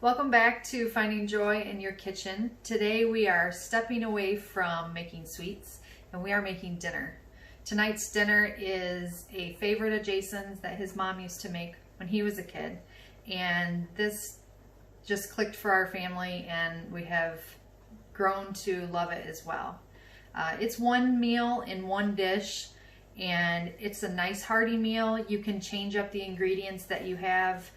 Welcome back to Finding Joy in Your Kitchen. Today we are stepping away from making sweets and we are making dinner. Tonight's dinner is a favorite of Jason's that his mom used to make when he was a kid. And this just clicked for our family and we have grown to love it as well. It's one meal in one dish and it's a nice hearty meal. You can change up the ingredients that you have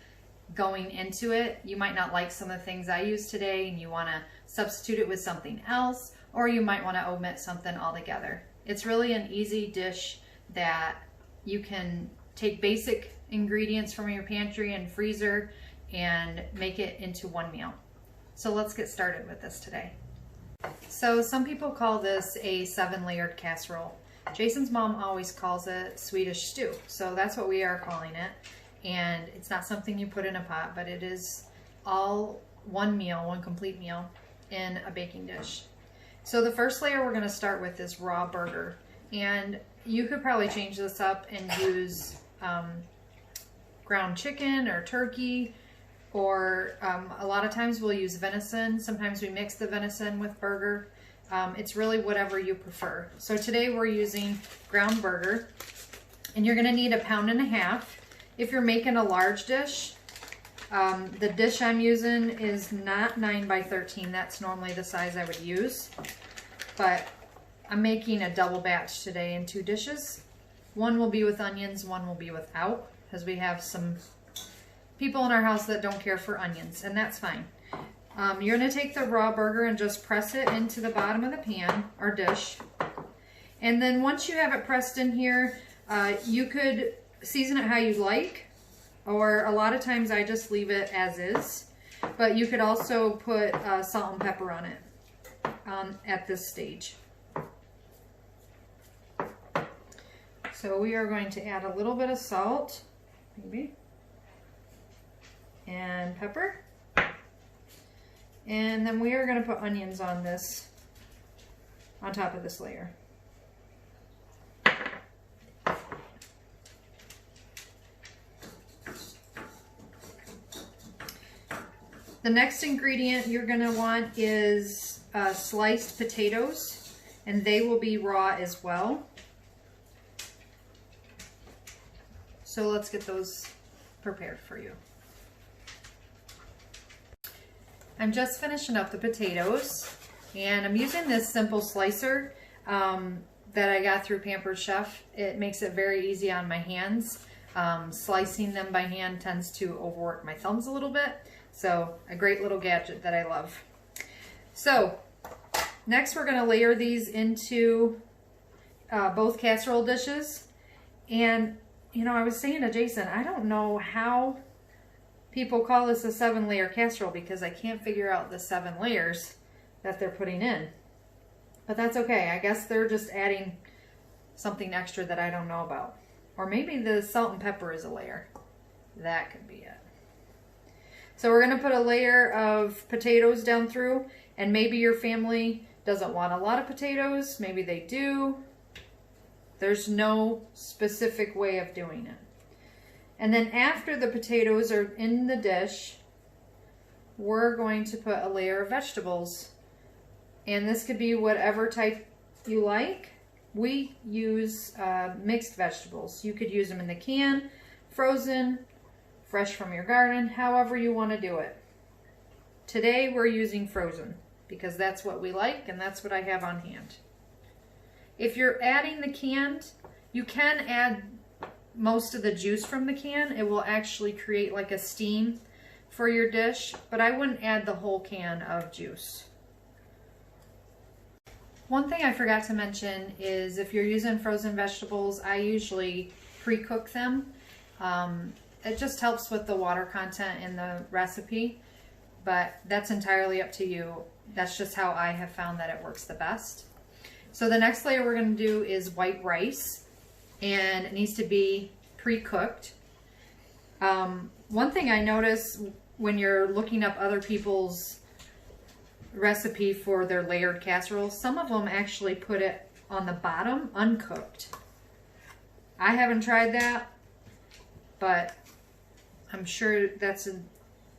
going into it. You might not like some of the things I use today and you want to substitute it with something else, or you might want to omit something altogether. It's really an easy dish that you can take basic ingredients from your pantry and freezer and make it into one meal. So let's get started with this today. So some people call this a 7-layered casserole. Jason's mom always calls it Swedish stew, so that's what we are calling it. And it's not something you put in a pot, but it is all one meal, one complete meal in a baking dish. So the first layer we're going to start with is raw burger. And you could probably change this up and use ground chicken or turkey, or a lot of times we'll use venison. Sometimes we mix the venison with burger. It's really whatever you prefer. So today we're using ground burger, and you're going to need 1.5 pounds. If you're making a large dish, the dish I'm using is not 9 by 13. That's normally the size I would use. But I'm making a double batch today in 2 dishes. One will be with onions, one will be without, because we have some people in our house that don't care for onions, and that's fine. You're going to take the raw burger and just press it into the bottom of the pan or dish. And then once you have it pressed in here, you could season it how you like, or a lot of times I just leave it as is, but you could also put salt and pepper on it at this stage. So we are going to add a little bit of salt, maybe, and pepper, and then we are going to put onions on this, on top of this layer. The next ingredient you're going to want is sliced potatoes, and they will be raw as well. So let's get those prepared for you. I'm just finishing up the potatoes, and I'm using this simple slicer that I got through Pampered Chef. It makes it very easy on my hands. Slicing them by hand tends to overwork my thumbs a little bit. So a great little gadget that I love. So next we're going to layer these into both casserole dishes. And you know, I was saying to Jason, I don't know how people call this a 7-layer casserole because I can't figure out the 7 layers that they're putting in. But that's okay. I guess they're just adding something extra that I don't know about. Or maybe the salt and pepper is a layer. That could be it. So we're going to put a layer of potatoes down through, and maybe your family doesn't want a lot of potatoes. Maybe they do. There's no specific way of doing it. And then after the potatoes are in the dish, we're going to put a layer of vegetables. And this could be whatever type you like. We use mixed vegetables. You could use them in the can, frozen, fresh from your garden, however you want to do it. Today we're using frozen because that's what we like and that's what I have on hand. If you're adding the canned, you can add most of the juice from the can. It will actually create like a steam for your dish, but I wouldn't add the whole can of juice. One thing I forgot to mention is if you're using frozen vegetables, I usually pre-cook them. It just helps with the water content in the recipe, but that's entirely up to you. That's just how I have found that it works the best. So the next layer we're going to do is white rice, and it needs to be pre-cooked. One thing I notice when you're looking up other people's recipe for their layered casserole, some of them actually put it on the bottom uncooked. I haven't tried that, but I'm sure that's an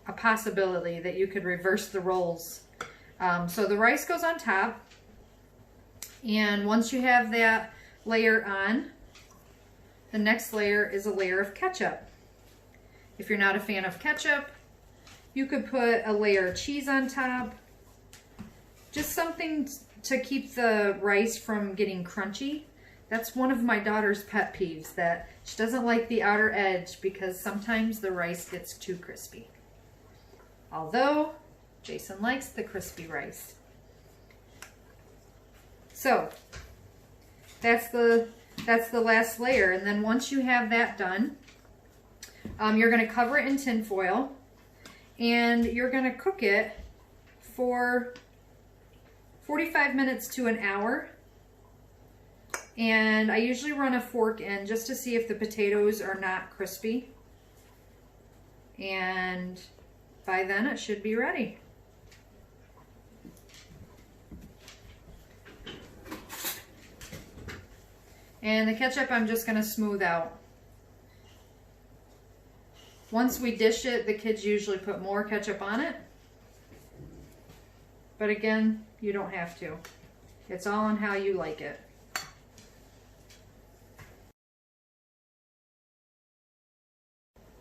a possibility that you could reverse the roles. So the rice goes on top, and once you have that layer on, the next layer is a layer of ketchup. If you're not a fan of ketchup, you could put a layer of cheese on top. Just something to keep the rice from getting crunchy. That's one of my daughter's pet peeves, that she doesn't like the outer edge because sometimes the rice gets too crispy. Although Jason likes the crispy rice. So that's the last layer, and then once you have that done, you're going to cover it in tin foil, and you're going to cook it for 45 minutes to an hour. And I usually run a fork in just to see if the potatoes are not crispy. And by then it should be ready. And the ketchup I'm just going to smooth out. Once we dish it, the kids usually put more ketchup on it. But again, you don't have to. It's all on how you like it.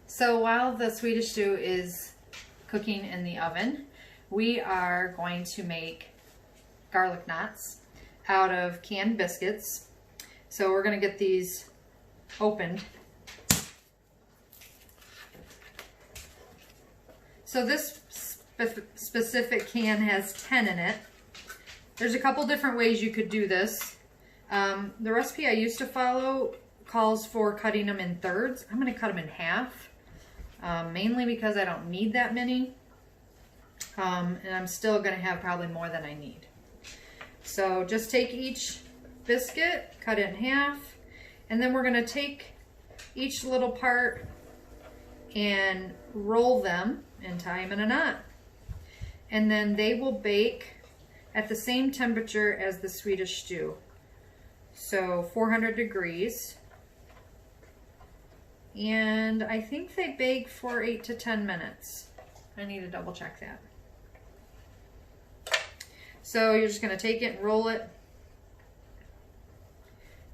So while the Swedish stew is cooking in the oven, we are going to make garlic knots out of canned biscuits. So we're going to get these opened. So this specific can has 10 in it. There's a couple different ways you could do this. The recipe I used to follow calls for cutting them in thirds. I'm going to cut them in half, mainly because I don't need that many. And I'm still going to have probably more than I need. So just take each biscuit, cut it in half, and then we're going to take each little part and roll them and tie them in a knot. And then they will bake at the same temperature as the Swedish stew. So 400 degrees. And I think they bake for 8 to 10 minutes. I need to double check that. So you're just going to take it and roll it,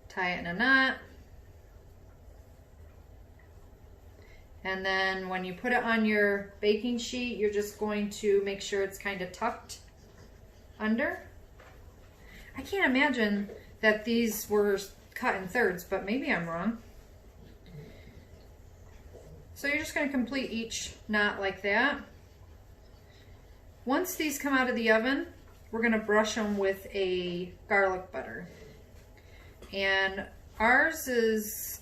tie it in a knot, and then when you put it on your baking sheet, you're just going to make sure it's kind of tucked under. I can't imagine that these were cut in thirds, but maybe I'm wrong. So you're just going to complete each knot like that. Once these come out of the oven, we're going to brush them with a garlic butter. And ours is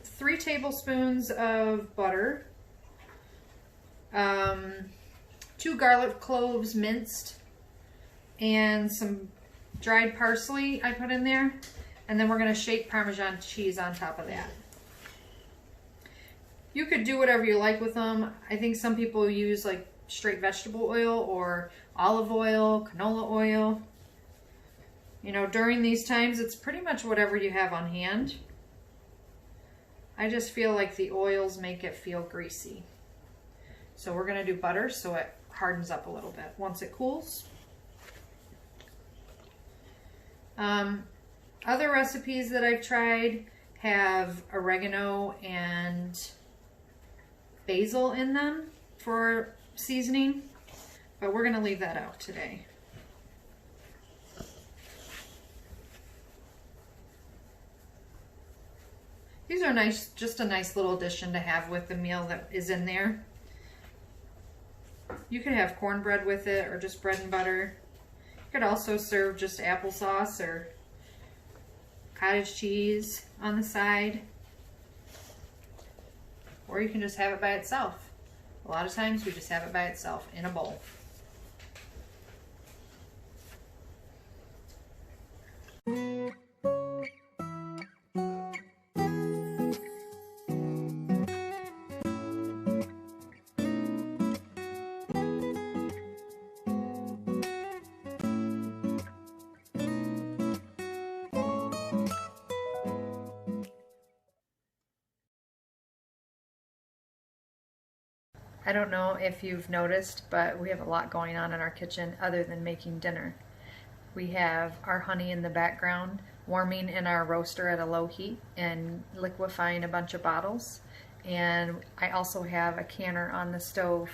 3 tablespoons of butter, 2 garlic cloves minced, and some dried parsley I put in there. And then we're going to shake Parmesan cheese on top of that. You could do whatever you like with them. I think some people use like straight vegetable oil or olive oil, canola oil. You know, during these times, it's pretty much whatever you have on hand. I just feel like the oils make it feel greasy. So we're going to do butter so it hardens up a little bit once it cools. Other recipes that I've tried have oregano and basil in them for seasoning, but we're going to leave that out today. These are nice, just a nice little addition to have with the meal that is in there. You could have cornbread with it or just bread and butter. You could also serve just applesauce or cottage cheese on the side. Or you can just have it by itself. A lot of times we just have it by itself in a bowl. I don't know if you've noticed, but we have a lot going on in our kitchen other than making dinner. We have our honey in the background, warming in our roaster at a low heat and liquefying a bunch of bottles. And I also have a canner on the stove,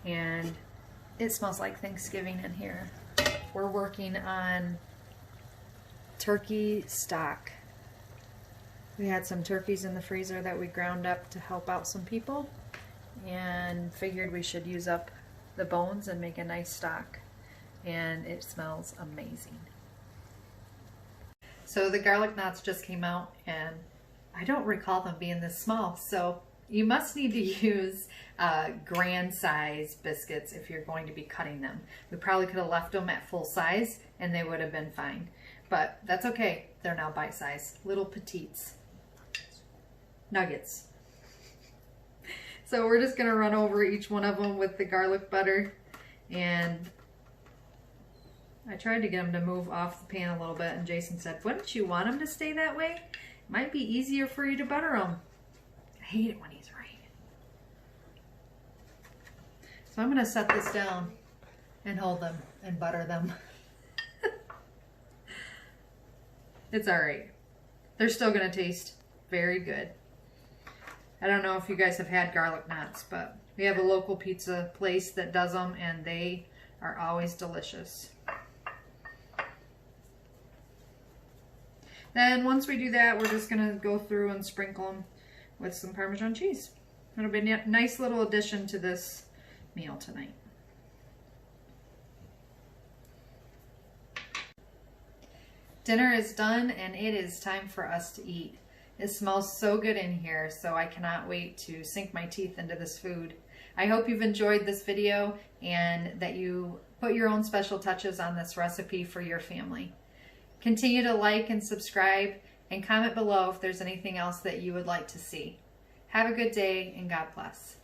and it smells like Thanksgiving in here. We're working on turkey stock. We had some turkeys in the freezer that we ground up to help out some people, and figured we should use up the bones and make a nice stock. And it smells amazing. So the garlic knots just came out, and I don't recall them being this small, so you must need to use grand size biscuits if you're going to be cutting them. We probably could have left them at full size and they would have been fine, but that's okay. They're now bite size, little petites, nuggets. So we're just gonna run over each one of them with the garlic butter, and I tried to get them to move off the pan a little bit, and Jason said, wouldn't you want them to stay that way? It might be easier for you to butter them. I hate it when he's right. So I'm gonna set this down and hold them and butter them. It's all right. They're still gonna taste very good. I don't know if you guys have had garlic knots, but we have a local pizza place that does them, and they are always delicious. Then once we do that, we're just gonna go through and sprinkle them with some Parmesan cheese. It'll be a nice little addition to this meal tonight. Dinner is done, and it is time for us to eat. It smells so good in here, so I cannot wait to sink my teeth into this food. I hope you've enjoyed this video and that you put your own special touches on this recipe for your family. Continue to like and subscribe, and comment below if there's anything else that you would like to see. Have a good day, and God bless.